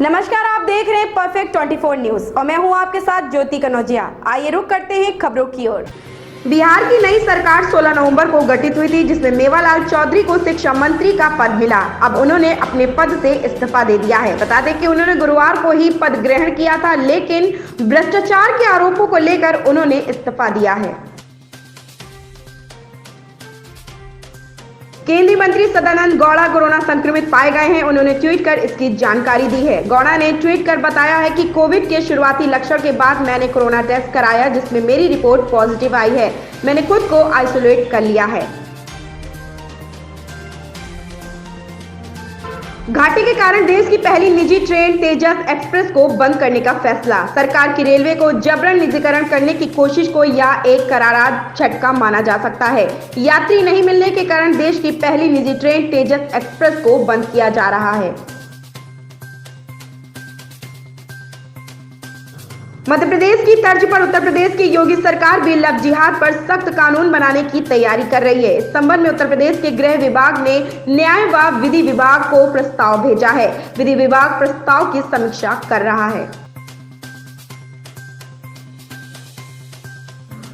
नमस्कार, आप देख रहे हैं परफेक्ट 24 न्यूज और मैं हूं आपके साथ ज्योति कनौजिया। आइए रुक करते हैं खबरों की ओर। बिहार की नई सरकार 16 नवंबर को गठित हुई थी, जिसमें मेवालाल चौधरी को शिक्षा मंत्री का पद मिला। अब उन्होंने अपने पद से इस्तीफा दे दिया है। बता दें कि उन्होंने गुरुवार को ही पद ग्रहण किया था, लेकिन भ्रष्टाचार के आरोपों को लेकर उन्होंने इस्तीफा दिया है। केंद्रीय मंत्री सदानंद गौड़ा कोरोना संक्रमित पाए गए हैं। उन्होंने ट्वीट कर इसकी जानकारी दी है। गौड़ा ने ट्वीट कर बताया है कि कोविड के शुरुआती लक्षण के बाद मैंने कोरोना टेस्ट कराया, जिसमें मेरी रिपोर्ट पॉजिटिव आई है। मैंने खुद को आइसोलेट कर लिया है। घाटे के कारण देश की पहली निजी ट्रेन तेजस एक्सप्रेस को बंद करने का फैसला। सरकार की रेलवे को जबरन निजीकरण करने की कोशिश को यह एक करारा झटका माना जा सकता है। यात्री नहीं मिलने के कारण देश की पहली निजी ट्रेन तेजस एक्सप्रेस को बंद किया जा रहा है। मध्य प्रदेश की तर्ज पर उत्तर प्रदेश की योगी सरकार भी लव जिहाद पर सख्त कानून बनाने की तैयारी कर रही है। इस संबंध में उत्तर प्रदेश के गृह विभाग ने न्याय व विधि विभाग को प्रस्ताव भेजा है। विधि विभाग प्रस्ताव की समीक्षा कर रहा है।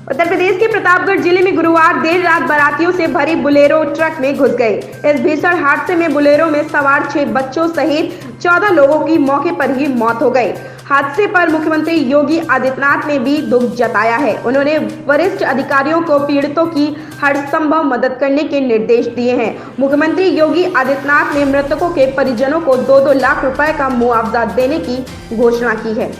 उत्तर प्रदेश के प्रतापगढ़ जिले में गुरुवार देर रात बारातियों से भरी बुलेरो ट्रक में घुस गई। इस भीषण हादसे में बुलेरो में सवार 6 बच्चों सहित 14 लोगों की मौके पर ही मौत हो गई। हादसे पर मुख्यमंत्री योगी आदित्यनाथ ने भी दुख जताया है। उन्होंने वरिष्ठ अधिकारियों को पीड़ितों की हर संभव मदद करने के निर्देश दिए हैं। मुख्यमंत्री योगी आदित्यनाथ ने मृतकों के परिजनों को 2-2 लाख रुपए का मुआवजा देने की घोषणा की है।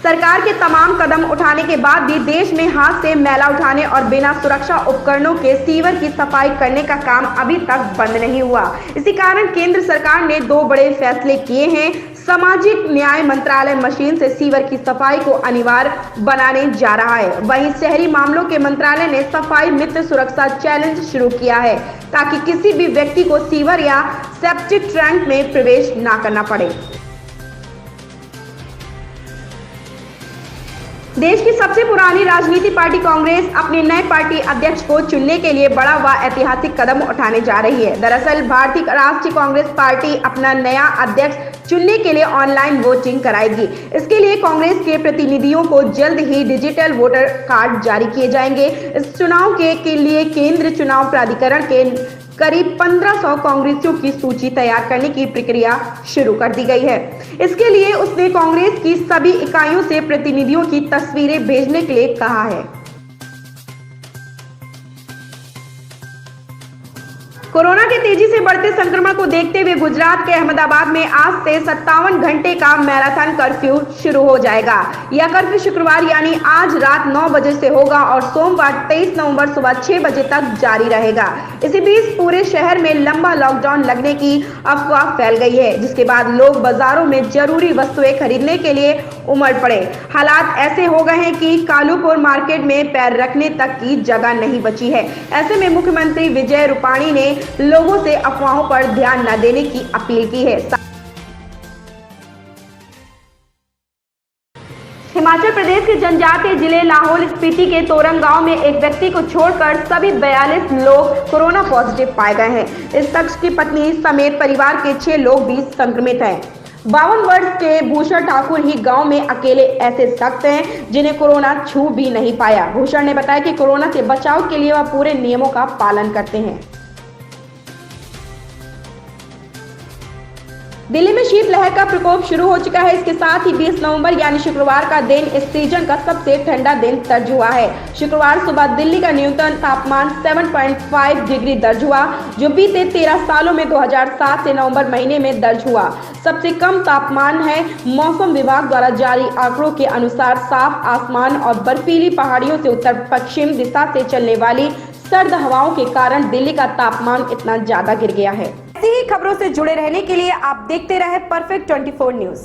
सरकार के तमाम कदम उठाने के बाद भी देश में हाथ से मैला उठाने और बिना सुरक्षा उपकरणों के सीवर की सफाई करने का काम अभी तक बंद नहीं हुआ। इसी कारण केंद्र सरकार ने 2 बड़े फैसले किए हैं। सामाजिक न्याय मंत्रालय मशीन से सीवर की सफाई को अनिवार्य बनाने जा रहा है। वहीं शहरी मामलों के मंत्रालय ने सफाई मित्र सुरक्षा चैलेंज शुरू किया है, ताकि किसी भी व्यक्ति को सीवर या सेप्टिक टैंक में प्रवेश न करना पड़े। देश की सबसे पुरानी राजनीति पार्टी कांग्रेस अपने नए पार्टी अध्यक्ष को चुनने के लिए बड़ा व ऐतिहासिक कदम उठाने जा रही है। दरअसल भारतीय राष्ट्रीय कांग्रेस पार्टी अपना नया अध्यक्ष चुनने के लिए ऑनलाइन वोटिंग कराएगी। इसके लिए कांग्रेस के प्रतिनिधियों को जल्द ही डिजिटल वोटर कार्ड जारी किए जाएंगे। इस चुनाव के लिए केंद्रीय चुनाव प्राधिकरण के करीब 1500 कांग्रेसियों की सूची तैयार करने की प्रक्रिया शुरू कर दी गई है। इसके लिए उसने कांग्रेस की सभी इकाइयों से प्रतिनिधियों की तस्वीरें भेजने के लिए कहा है। कोरोना के तेजी से बढ़ते संक्रमण को देखते हुए गुजरात के अहमदाबाद में आज से 57 घंटे का मैराथन कर्फ्यू शुरू हो जाएगा। यह कर्फ्यू शुक्रवार यानी आज रात 9 बजे से होगा और सोमवार 23 नवंबर सुबह 6 बजे तक जारी रहेगा। इसी बीच पूरे शहर में लंबा लॉकडाउन लगने की अफवाह फैल गई है, जिसके बाद लोग बाजारों में जरूरी वस्तुएं खरीदने के लिए उमड़ पड़े। हालात ऐसे हो गए हैं कि कालूपुर मार्केट में पैर रखने तक की जगह नहीं बची है। ऐसे में मुख्यमंत्री विजय रूपाणी ने लोगों से अफवाहों पर ध्यान न देने की अपील की है। हिमाचल प्रदेश के जनजातीय जिले लाहौल स्पीति के तोरंग गांव में एक व्यक्ति को छोड़कर सभी 42 लोग कोरोना पॉजिटिव पाए गए हैं। इस शख्स की पत्नी समेत परिवार के 6 लोग भी संक्रमित हैं। 52 वर्ष के भूषण ठाकुर ही गांव में अकेले ऐसे शख्स हैं जिन्हें कोरोना छू भी नहीं पाया। भूषण ने बताया कि कोरोना से बचाव के लिए वह पूरे नियमों का पालन करते हैं। दिल्ली में शीतलहर का प्रकोप शुरू हो चुका है। इसके साथ ही 20 नवंबर यानी शुक्रवार का दिन इस सीजन का सबसे ठंडा दिन दर्ज हुआ है। शुक्रवार सुबह दिल्ली का न्यूनतम तापमान 7.5 डिग्री दर्ज हुआ, जो बीते 13 सालों में 2007 से नवंबर महीने में दर्ज हुआ सबसे कम तापमान है। मौसम विभाग द्वारा जारी आंकड़ों के अनुसार साफ आसमान और बर्फीली पहाड़ियों से उत्तर पश्चिम दिशा से चलने वाली सर्द हवाओं के कारण दिल्ली का तापमान इतना ज्यादा गिर गया है। ऐसी ही खबरों से जुड़े रहने के लिए आप देखते रहे परफेक्ट 24 न्यूज।